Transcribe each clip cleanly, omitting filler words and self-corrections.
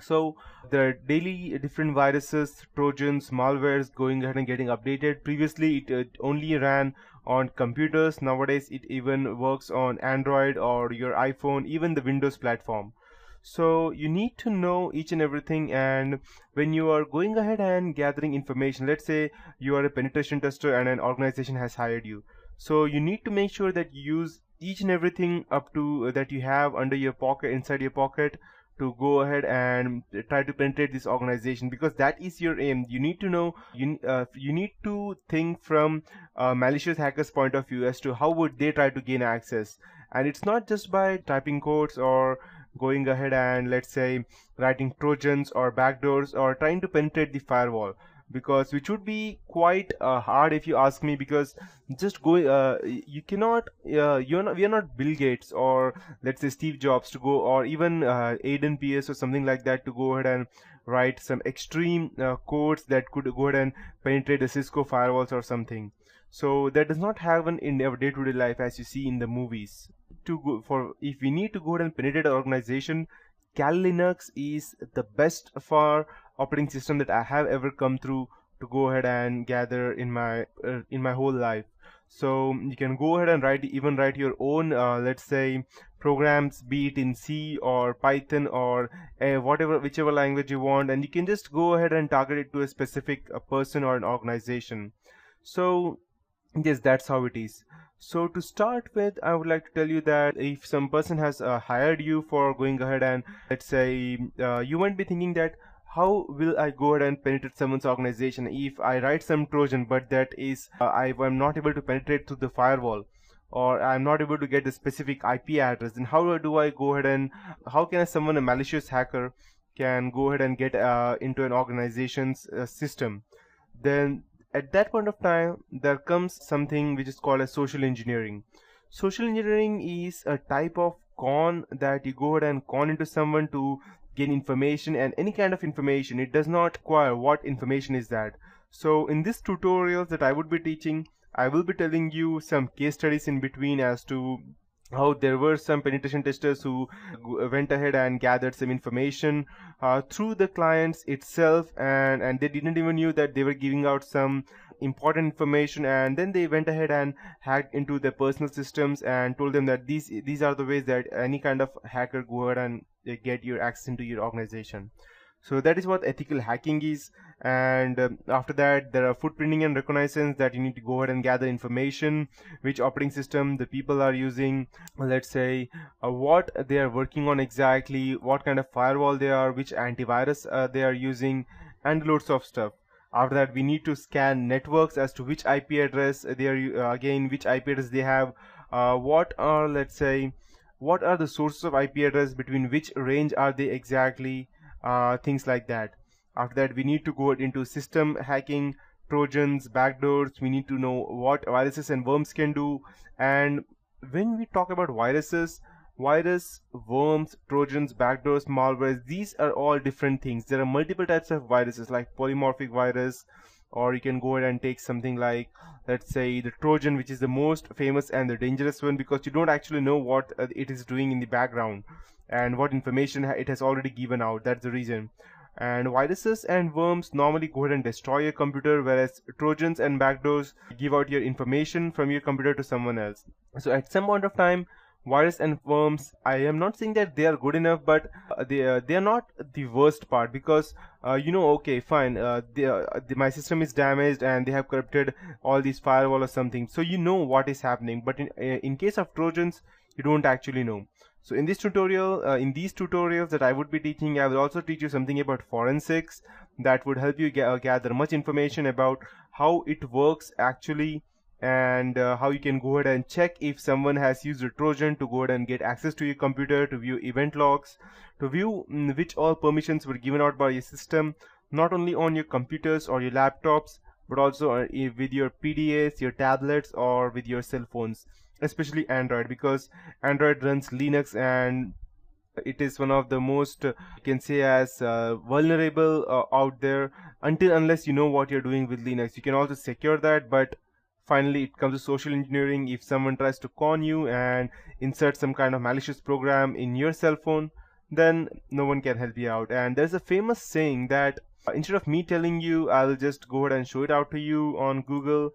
So there are daily different viruses, trojans, malwares going ahead and getting updated. Previously it only ran on computers. Nowadays it even works on Android or your iPhone, even the Windows platform. So you need to know each and everything, and when you are going ahead and gathering information, let's say you are a penetration tester and an organization has hired you, so you need to make sure that you use each and everything up to that you have under your pocket, inside your pocket, to go ahead and try to penetrate this organization, because that is your aim. You need to know, you need to think from a malicious hacker's point of view as to how would they try to gain access. And it's not just by typing codes or going ahead and, let's say, writing trojans or backdoors or trying to penetrate the firewall, because which would be quite hard if you ask me, because just going you cannot we are not Bill Gates or, let's say, Steve Jobs to go, or even Aiden PS or something like that, to go ahead and write some extreme codes that could go ahead and penetrate the Cisco firewalls or something. So that does not happen in our day-to-day life as you see in the movies. To go for, if we need to go ahead and penetrate an organization, Kali Linux is the best for operating system that I have ever come through to go ahead and gather in my whole life. So you can go ahead and even write your own, let's say, programs, be it in C or Python or whatever, whichever language you want, and you can just go ahead and target it to a specific person or an organization. So yes, that's how it is. So to start with, I would like to tell you that if some person has hired you for going ahead and, let's say, you might be thinking that how will I go ahead and penetrate someone's organization if I write some Trojan, but that is I'm not able to penetrate through the firewall, or I'm not able to get the specific IP address. Then how do I go ahead and how can someone, a malicious hacker, can go ahead and get into an organization's system? Then at that point of time there comes something which is called as social engineering. Social engineering is a type of con that you go ahead and con into someone to gain information, and any kind of information. It does not require what information is that. So in this tutorials that I would be teaching, I will be telling you some case studies in between as to how there were some penetration testers who went ahead and gathered some information through the clients itself, and they didn't even knew that they were giving out some important information, and then they went ahead and hacked into their personal systems and told them that these are the ways that any kind of hacker go ahead and get your access into your organization. So that is what ethical hacking is. And after that, there are footprinting and reconnaissance, that you need to go ahead and gather information, which operating system the people are using, let's say, what they are working on exactly, what kind of firewall they are, which antivirus they are using, and loads of stuff. After that, we need to scan networks as to which IP address they are again, which IP address they have, what are, let's say, what are the sources of IP address, between which range are they exactly, things like that. After that, we need to go into system hacking, trojans, backdoors. We need to know what viruses and worms can do. And when we talk about viruses, virus, worms, trojans, backdoors, malwares, these are all different things. There are multiple types of viruses, like polymorphic virus, or you can go ahead and take something like, let's say, the Trojan, which is the most famous and the dangerous one, because you don't actually know what it is doing in the background and what information it has already given out. That's the reason. And viruses and worms normally go ahead and destroy your computer, whereas trojans and backdoors give out your information from your computer to someone else. So at some point of time, virus and worms, I am not saying that they are good enough, but they are not the worst part, because okay, fine, my system is damaged and they have corrupted all these firewall or something, so you know what is happening. But in case of trojans, you don't actually know. So in this tutorial, in these tutorials that I would be teaching, I will also teach you something about forensics that would help you gather much information about how it works actually, and how you can go ahead and check if someone has used a Trojan to go ahead and get access to your computer, to view event logs, to view which all permissions were given out by your system, not only on your computers or your laptops, but also with your PDAs, your tablets, or with your cell phones, especially Android, because Android runs Linux, and it is one of the most you can say as vulnerable out there, until unless you know what you're doing with Linux. You can also secure that, but finally it comes to social engineering. If someone tries to con you and insert some kind of malicious program in your cell phone, then no one can help you out. And there's a famous saying that instead of me telling you, I'll just go ahead and show it out to you on Google.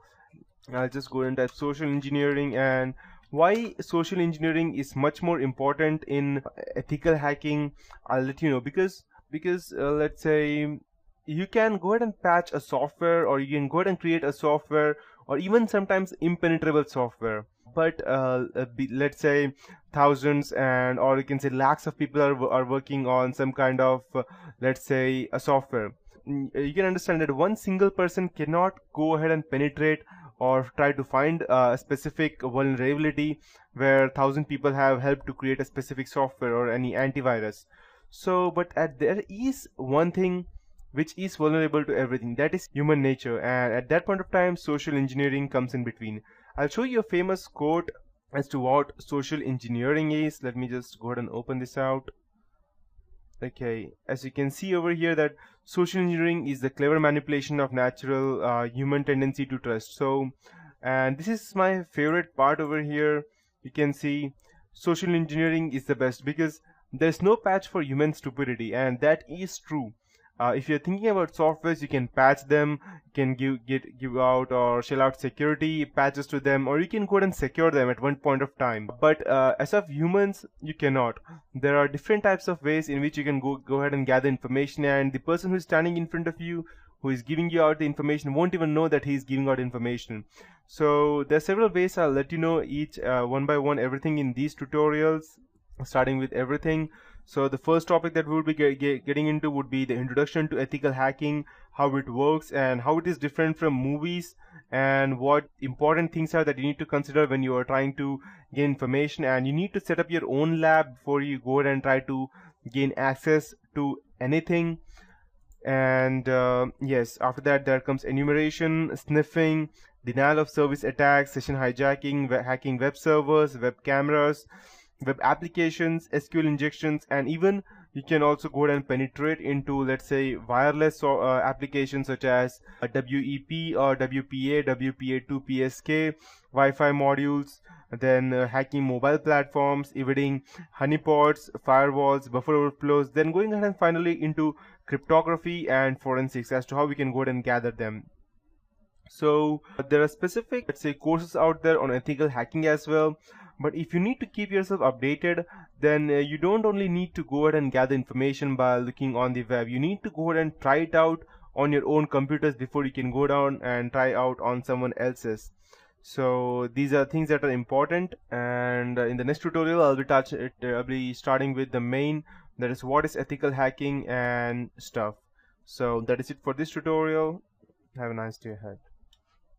I'll just go and type social engineering, and why social engineering is much more important in ethical hacking. I'll let you know, because let's say you can go ahead and patch a software, or you can go ahead and create a software, or even sometimes impenetrable software. But let's say thousands and or you can say lakhs of people are working on some kind of let's say a software. You can understand that one single person cannot go ahead and penetrate or try to find a specific vulnerability where 1,000 people have helped to create a specific software or any antivirus. So there is one thing which is vulnerable to everything, that is human nature, and at that point of time social engineering comes in between. I'll show you a famous quote as to what social engineering is. Let me just go ahead and open this out. Okay, as you can see over here, that social engineering is the clever manipulation of natural human tendency to trust. So, and this is my favorite part over here. You can see social engineering is the best because there's no patch for human stupidity, and that is true. If you're thinking about softwares, you can patch them, you can give out or shell out security patches to them, or you can go ahead and secure them at one point of time. But as of humans, you cannot. There are different types of ways in which you can go ahead and gather information, and the person who is standing in front of you, who is giving you out the information, won't even know that he is giving out information. So there are several ways. I'll let you know each one by one everything in these tutorials, starting with everything. So the first topic that we will be getting into would be the introduction to ethical hacking, how it works and how it is different from movies, and what important things are that you need to consider when you are trying to gain information. And you need to set up your own lab before you go ahead and try to gain access to anything. And yes, after that there comes enumeration, sniffing, denial of service attacks, session hijacking, hacking web servers, web cameras, web applications, SQL injections, and even you can also go ahead and penetrate into, let's say, wireless applications such as WEP or WPA, WPA2 PSK, Wi-Fi modules, then hacking mobile platforms, evading honeypots, firewalls, buffer overflows, then going ahead and finally into cryptography and forensics as to how we can go ahead and gather them. So there are specific, let's say, courses out there on ethical hacking as well. But if you need to keep yourself updated, then you don't only need to go ahead and gather information by looking on the web. You need to go ahead and try it out on your own computers before you can go down and try out on someone else's. So these are things that are important, and in the next tutorial I'll be starting with the main, that is what is ethical hacking and stuff. So that is it for this tutorial. Have a nice day ahead.